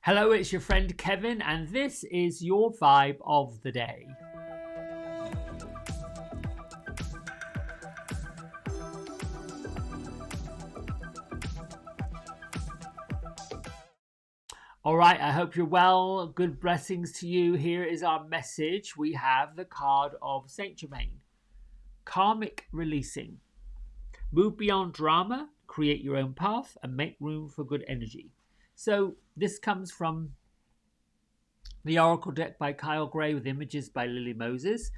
Hello, it's your friend Kevin, and this is your vibe of the day. All right, I hope you're well. Good blessings to you. Here is our message. We have the card of Saint Germain, karmic releasing. Move beyond drama, create your own path, and make room for good energy. So, this comes from the Oracle deck by Kyle Gray with images by Lily Moses.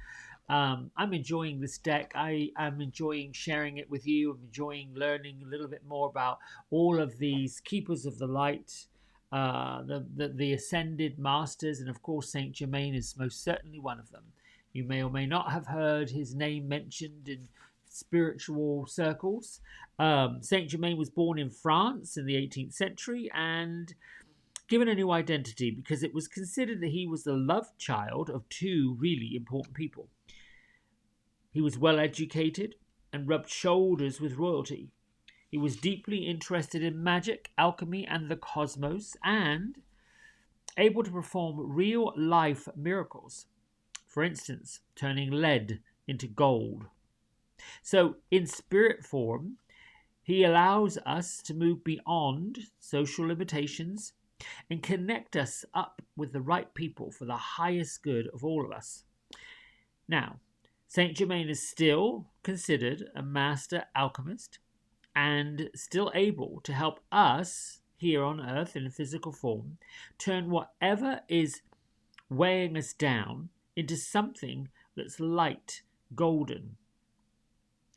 I'm enjoying this deck. I am enjoying sharing it with you. I'm enjoying learning a little bit more about all of these keepers of the light, the ascended masters, and of course Saint Germain is most certainly one of them. You may or may not have heard his name mentioned in spiritual circles. Saint Germain was born in France in the 18th century and given a new identity because it was considered that he was the love child of two really important people. He was well educated and rubbed shoulders with royalty. He was deeply interested in magic, alchemy, and the cosmos, and able to perform real life miracles. For instance, turning lead into gold. So, in spirit form, he allows us to move beyond social limitations and connect us up with the right people for the highest good of all of us. Now, Saint Germain is still considered a master alchemist and still able to help us here on earth in physical form turn whatever is weighing us down into something that's light, golden.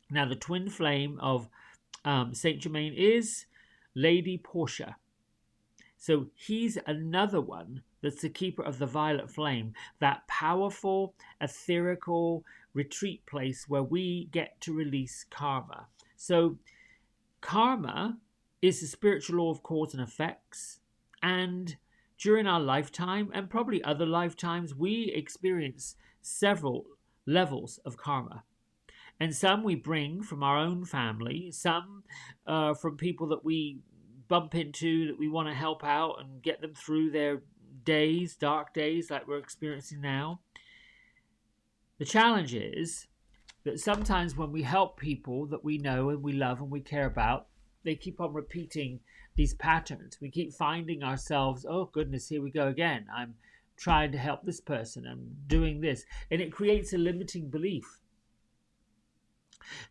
Now, the twin flame of Saint Germain is Lady Portia. So he's another one that's the keeper of the violet flame, that powerful, etherical retreat place where we get to release karma. So karma is the spiritual law of cause and effects, and during our lifetime and probably other lifetimes, we experience several levels of karma. And some we bring from our own family, some from people that we bump into that we want to help out and get them through their days, dark days like we're experiencing now. The challenge is that sometimes when we help people that we know and we love and we care about, they keep on repeating these patterns. We keep finding ourselves, oh goodness, here we go again. I'm trying to help this person. I'm doing this. And it creates a limiting belief.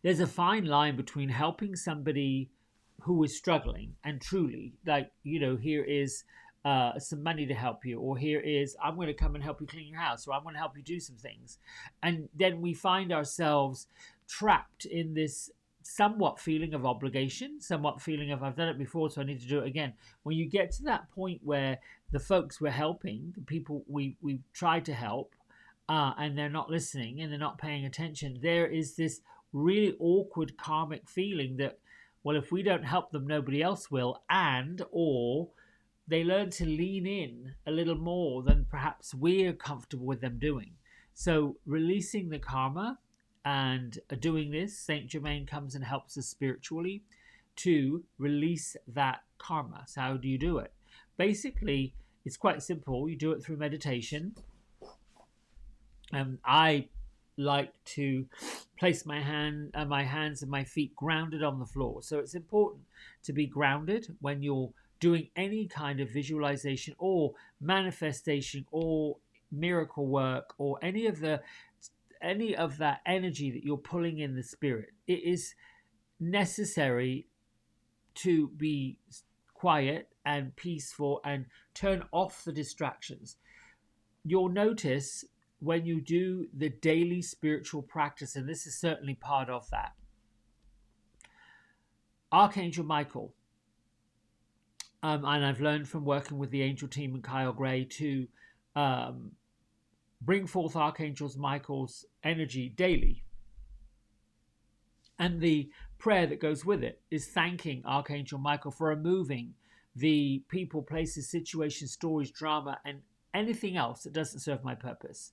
There's a fine line between helping somebody who is struggling and truly, like, here is some money to help you, or here is, I'm going to come and help you clean your house, or I'm going to help you do some things. And then we find ourselves trapped in this somewhat feeling of obligation, somewhat feeling of, I've done it before, so I need to do it again. When you get to that point where the folks we're helping, the people we've tried to help, and they're not listening and they're not paying attention, there is this really awkward karmic feeling that, well, if we don't help them, nobody else will, and or they learn to lean in a little more than perhaps we're comfortable with them doing. So releasing the karma and doing this, Saint Germain comes and helps us spiritually to release that karma. So how do you do it? Basically, it's quite simple. You do it through meditation. I like to place my hands and my feet grounded on the floor. So it's important to be grounded when you're doing any kind of visualization or manifestation or miracle work or any of that energy that you're pulling in the spirit. It is necessary to be quiet and peaceful and turn off the distractions. You'll notice when you do the daily spiritual practice, and this is certainly part of that, Archangel Michael, and I've learned from working with the angel team and Kyle Gray to bring forth Archangel Michael's energy daily. And the prayer that goes with it is thanking Archangel Michael for removing the people, places, situations, stories, drama, and anything else that doesn't serve my purpose.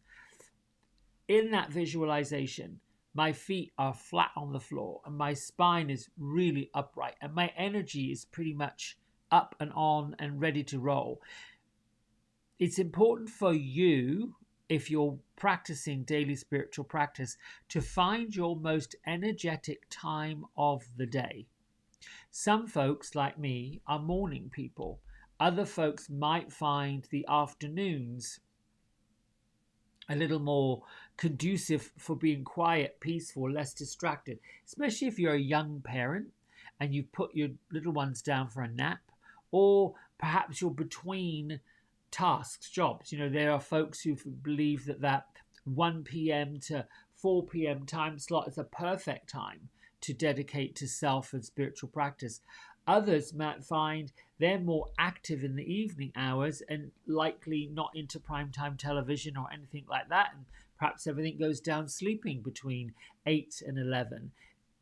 In that visualization, my feet are flat on the floor and my spine is really upright and my energy is pretty much up and on and ready to roll. It's important for you, if you're practicing daily spiritual practice, to find your most energetic time of the day. Some folks, like me, are morning people. Other folks might find the afternoons a little more conducive for being quiet, peaceful, less distracted, especially if you're a young parent and you've put your little ones down for a nap, or perhaps you're between tasks, jobs. There are folks who believe that 1 p.m. to 4 p.m. time slot is a perfect time to dedicate to self and spiritual practice. Others might find they're more active in the evening hours and likely not into primetime television or anything like that. And perhaps everything goes down sleeping between 8 and 11.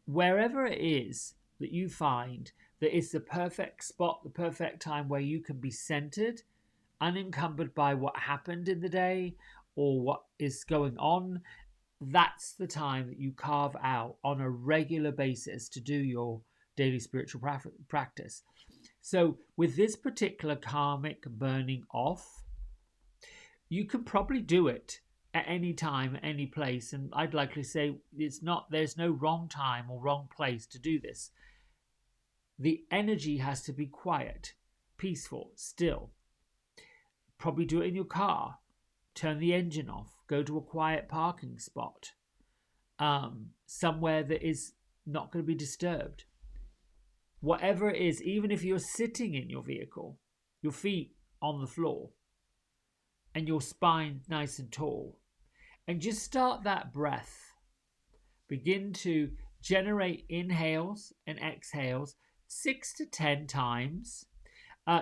Wherever it is that you find that it's the perfect spot, the perfect time where you can be centered, unencumbered by what happened in the day or what is going on, that's the time that you carve out on a regular basis to do your daily spiritual practice. So, with this particular karmic burning off, you can probably do it at any time, at any place. And I'd likely say there's no wrong time or wrong place to do this. The energy has to be quiet, peaceful, still. Probably do it in your car. Turn the engine off. Go to a quiet parking spot. Somewhere that is not going to be disturbed. Whatever it is, even if you're sitting in your vehicle, your feet on the floor, and your spine nice and tall, and just start that breath. Begin to generate inhales and exhales 6 to 10 times.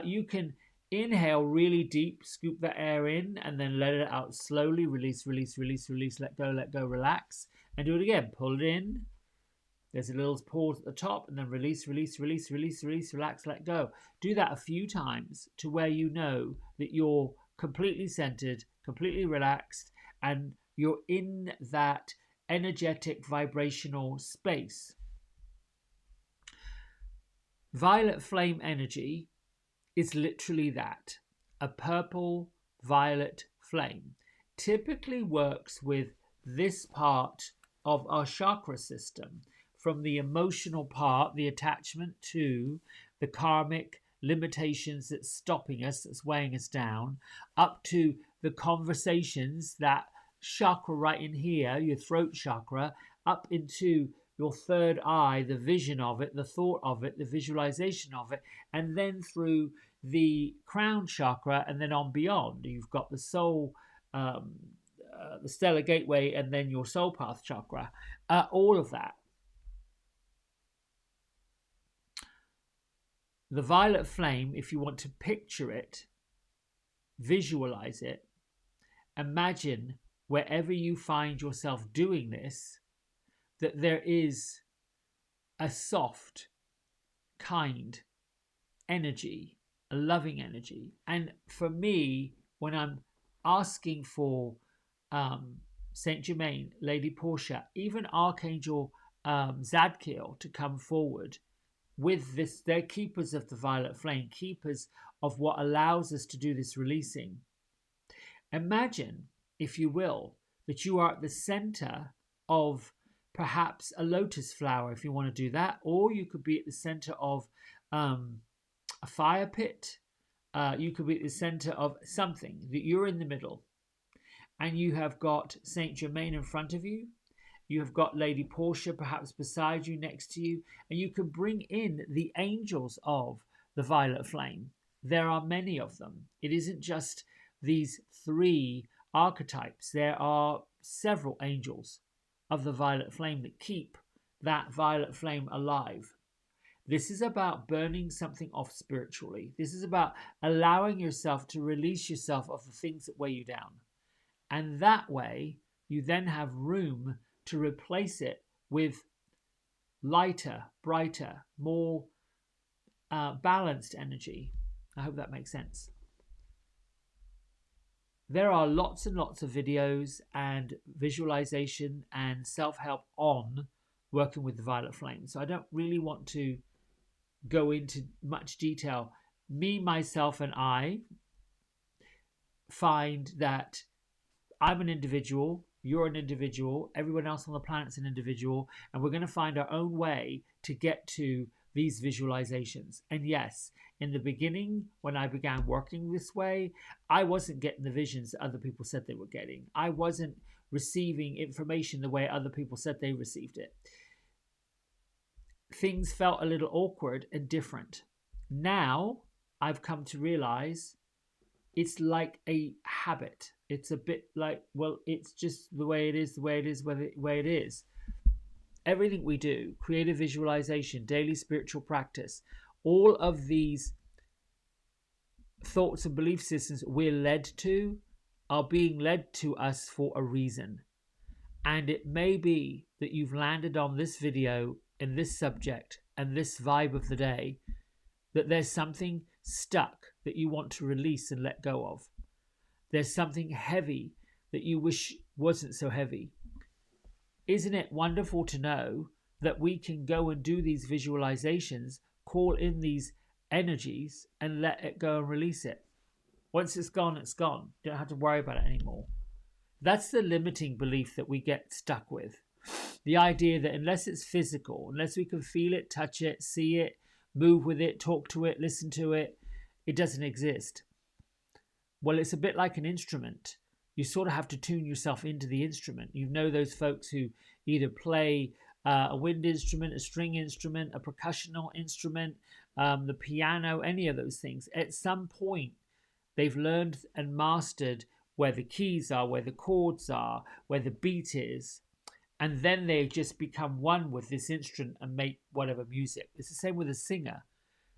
You can inhale really deep, scoop the air in, and then let it out slowly. Release, release, release, release, let go, relax. And do it again. Pull it in. There's a little pause at the top, and then release, release, release, release, release, relax, let go. Do that a few times to where you know that you're completely centered, completely relaxed, and you're in that energetic vibrational space. Violet flame energy is literally that, a purple violet flame. Typically works with this part of our chakra system, from the emotional part, the attachment to the karmic limitations that's stopping us, that's weighing us down, up to the conversations, that chakra right in here, your throat chakra, up into your third eye, the vision of it, the thought of it, the visualization of it, and then through the crown chakra, and then on beyond. You've got the soul, the stellar gateway, and then your soul path chakra, all of that. The violet flame, if you want to picture it, visualize it, imagine wherever you find yourself doing this, that there is a soft, kind energy, a loving energy. And for me, when I'm asking for Saint Germain, Lady Portia, even Archangel Zadkiel to come forward with this, they're keepers of the violet flame, keepers of what allows us to do this releasing. Imagine, if you will, that you are at the center of perhaps a lotus flower, if you want to do that, or you could be at the center of a fire pit. You could be at the center of something, that you're in the middle, and you have got Saint Germain in front of you. You have got Lady Portia perhaps beside you, next to you, and you can bring in the angels of the violet flame. There are many of them. It isn't just these 3 archetypes. There are several angels of the violet flame that keep that violet flame alive. This is about burning something off spiritually. This is about allowing yourself to release yourself of the things that weigh you down. And that way, you then have room to replace it with lighter, brighter, more balanced energy. I hope that makes sense. There are lots and lots of videos and visualization and self-help on working with the violet flame. So I don't really want to go into much detail. Me, myself, and I, find that I'm an individual, you're an individual, everyone else on the planet's an individual, and we're going to find our own way to get to these visualizations. And yes, in the beginning, when I began working this way, I wasn't getting the visions that other people said they were getting. I wasn't receiving information the way other people said they received it. Things felt a little awkward and different. Now I've come to realize it's like a habit. It's a bit like, well, it's just the way it is, the way it is, the way it is. Everything we do, creative visualization, daily spiritual practice, all of these thoughts and belief systems we're led to are being led to us for a reason. And it may be that you've landed on this video and this subject and this vibe of the day, that there's something stuck that you want to release and let go of. There's something heavy that you wish wasn't so heavy. Isn't it wonderful to know that we can go and do these visualizations, call in these energies, and let it go and release it? Once it's gone, it's gone. You don't have to worry about it anymore. That's the limiting belief that we get stuck with. The idea that unless it's physical, unless we can feel it, touch it, see it, move with it, talk to it, listen to it, it doesn't exist. Well, it's a bit like an instrument. You sort of have to tune yourself into the instrument. You know those folks who either play a wind instrument, a string instrument, a percussional instrument, the piano, any of those things. At some point, they've learned and mastered where the keys are, where the chords are, where the beat is. And then they just become one with this instrument and make whatever music. It's the same with a singer.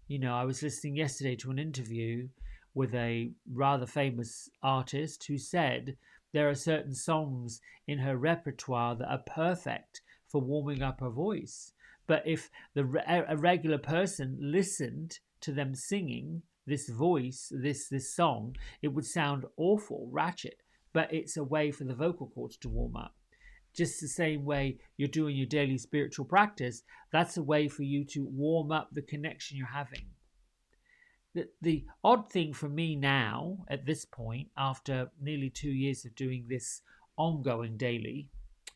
You know, I was listening yesterday to an interview with a rather famous artist who said there are certain songs in her repertoire that are perfect for warming up her voice. But if a regular person listened to them singing this voice, this song, it would sound awful, ratchet. But it's a way for the vocal cords to warm up. Just the same way you're doing your daily spiritual practice, that's a way for you to warm up the connection you're having. The odd thing for me now, at this point, after nearly 2 years of doing this ongoing daily,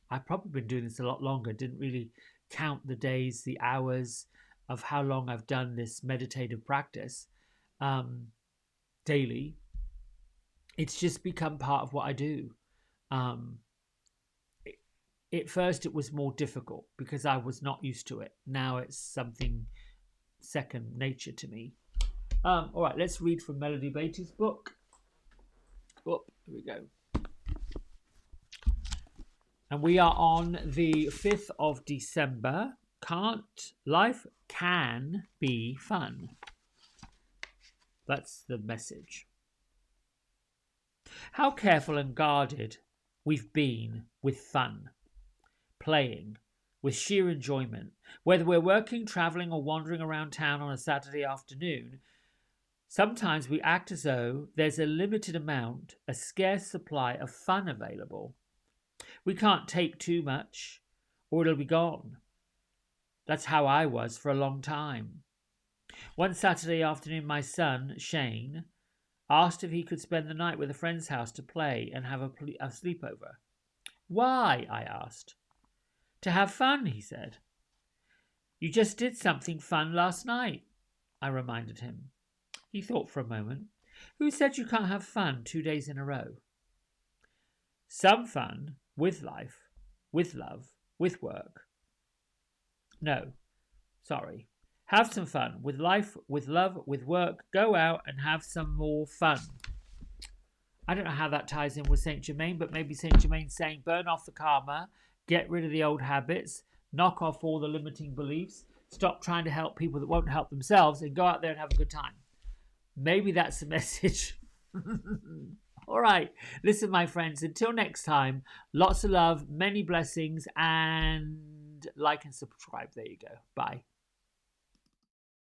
I've probably been doing this a lot longer, didn't really count the days, the hours of how long I've done this meditative practice daily. It's just become part of what I do. At first, it was more difficult because I was not used to it. Now it's something second nature to me. All right, let's read from Melody Beatty's book. Oh, here we go. And we are on the 5th of December. Life can be fun. That's the message. How careful and guarded we've been with fun. Playing, with sheer enjoyment. Whether we're working, travelling, or wandering around town on a Saturday afternoon, sometimes we act as though there's a limited amount, a scarce supply of fun available. We can't take too much, or it'll be gone. That's how I was for a long time. One Saturday afternoon, my son, Shane, asked if he could spend the night with a friend's house to play and have a sleepover. Why? I asked. To have fun, he said. You just did something fun last night, I reminded him. He thought for a moment. Who said you can't have fun 2 days in a row? Some fun, with life, with love, with work. No, sorry. Have some fun, with life, with love, with work. Go out and have some more fun. I don't know how that ties in with Saint Germain, but maybe Saint Germain's saying burn off the karma, get rid of the old habits, knock off all the limiting beliefs, stop trying to help people that won't help themselves, and go out there and have a good time. Maybe that's the message. All right. Listen, my friends, until next time, lots of love, many blessings, and like and subscribe. There you go. Bye.